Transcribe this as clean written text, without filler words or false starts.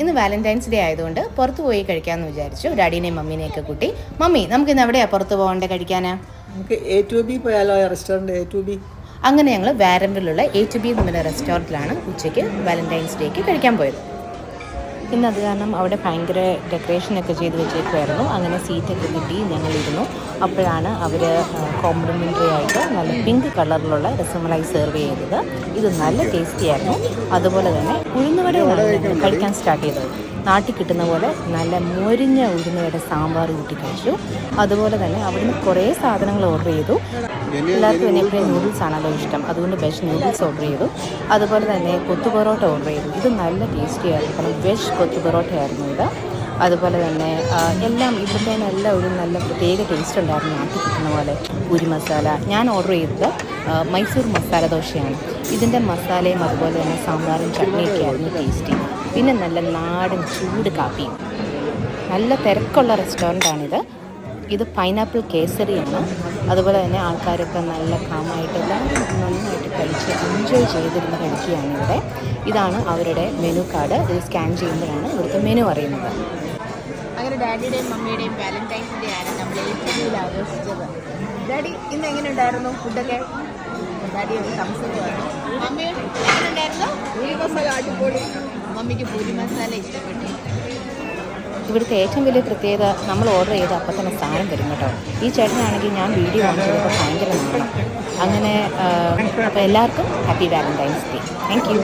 ഇന്ന് Valentine's day ആയതുകൊണ്ട് പുറത്ത് പോയി കഴിക്കാമെന്ന് വിചാരിച്ചു. ഡാഡീനെയും മമ്മീനെയൊക്കെ കൂട്ടി. മമ്മി, നമുക്ക് ഇന്ന് എവിടെയാണ് പുറത്ത് പോകേണ്ടത് കഴിക്കാനാ? നമുക്ക് A2B പോയാലോ? Restaurant A2B. അങ്ങനെ ഞങ്ങൾ വാരമ്പിലുള്ള A2B എന്നുള്ള റെസ്റ്റോറൻറ്റിലാണ് ഉച്ചയ്ക്ക് വാലന്റൈൻസ് ഡേക്ക് കഴിക്കാൻ പോയത്. ഇന്നത് കാരണം അവിടെ ഭയങ്കര ഡെക്കറേഷനൊക്കെ ചെയ്ത് വെച്ചേക്കുമായിരുന്നു. അങ്ങനെ സീറ്റൊക്കെ കിട്ടി ഞങ്ങളിരുന്നു. അപ്പോഴാണ് അവർ കോംപ്ലിമെൻ്ററി ആയിട്ട് നല്ല പിങ്ക് കളറിലുള്ള രസമലായി സെർവ് ചെയ്തത്. ഇത് നല്ല ടേസ്റ്റി ആയിരുന്നു. അതുപോലെ തന്നെ ഉഴുന്നുവടയാണ് ഞങ്ങൾ കഴിക്കാൻ സ്റ്റാർട്ട് ചെയ്തത്. നാട്ടിൽ കിട്ടുന്ന പോലെ നല്ല മൊരിഞ്ഞ ഉഴുന്നുവട സാമ്പാർ കൂട്ടി കഴിച്ചു. അതുപോലെ തന്നെ അവിടുന്ന് കുറേ സാധനങ്ങൾ ഓർഡർ ചെയ്തു. എല്ലാവർക്കും തന്നെ എപ്പോഴും നൂഡിൽസ് ആണല്ലോ ഇഷ്ടം, അതുകൊണ്ട് വെജ് നൂഡിൽസ് ഓർഡർ ചെയ്തു. അതുപോലെ തന്നെ കൊത്തു പൊറോട്ട ഓർഡർ ചെയ്തു. ഇത് നല്ല ടേസ്റ്റി ആയിരുന്നു, കാരണം വെജ് കൊത്തു പൊറോട്ട ആയിരുന്നു ഇത്. അതുപോലെ തന്നെ എല്ലാം ഇവിടുത്തെ എല്ലാം ഒരു നല്ല പ്രത്യേക ടേസ്റ്റ് ഉണ്ടായിരുന്നു, നാട്ടിൽ കിട്ടുന്ന പോലെ. പൂരി മസാല, ഞാൻ ഓർഡർ ചെയ്തത് മൈസൂർ മസാല ദോശയാണ്. ഇതിൻ്റെ മസാലയും അതുപോലെ തന്നെ സാമ്പാറും ചട്നിയൊക്കെ ആയിരുന്നു ടേസ്റ്റി. പിന്നെ നല്ല നാടൻ ചൂട് കാപ്പിയും. നല്ല തിരക്കുള്ള റെസ്റ്റോറൻ്റാണിത്. ഇത് പൈനാപ്പിൾ കേസരിയാണ്. അതുപോലെ തന്നെ ആൾക്കാരൊക്കെ നല്ല കാമായിട്ടെല്ലാം നന്നായിട്ട് കഴിച്ച് എൻജോയ് ചെയ്തിരുന്ന് കഴിക്കുകയാണ് ഇവിടെ. ഇതാണ് അവരുടെ മെനു കാർഡ്. ഇത് സ്കാൻ ചെയ്യുമ്പോഴാണ് ഇവിടുത്തെ മെനു അറിയുന്നത്. അങ്ങനെ ഡാഡിയുടെയും മമ്മിയുടെയും വാലന്റൈൻസ് ഡേ ആണ് നമ്മൾ A2Bയിൽ ആഘോഷിച്ചത്. ഡാഡി, ഇന്ന് എങ്ങനെ ഉണ്ടായിരുന്നു ഫുഡൊക്കെ? ഡാഡി ഒരു സംശയമാണ്. മമ്മി എങ്ങനെ ഉണ്ടായിരുന്നു? പൂരി മസാല അടിപൊളി. മമ്മിക്ക് പൂരി മസാല ഇഷ്ടപ്പെട്ടു. ഇവിടുത്തെ ഏറ്റവും വലിയ പ്രത്യേകത, നമ്മൾ ഓർഡർ ചെയ്ത് അപ്പം തന്നെ സാധനം തരും കേട്ടോ. ഈ ചേട്ടനാണെങ്കിൽ ഞാൻ വീഡിയോ കാണിച്ചതൊക്കെ ഭയങ്കര നല്ലതാണ്. അങ്ങനെ അപ്പോൾ എല്ലാവർക്കും happy Valentine's day. Thank you.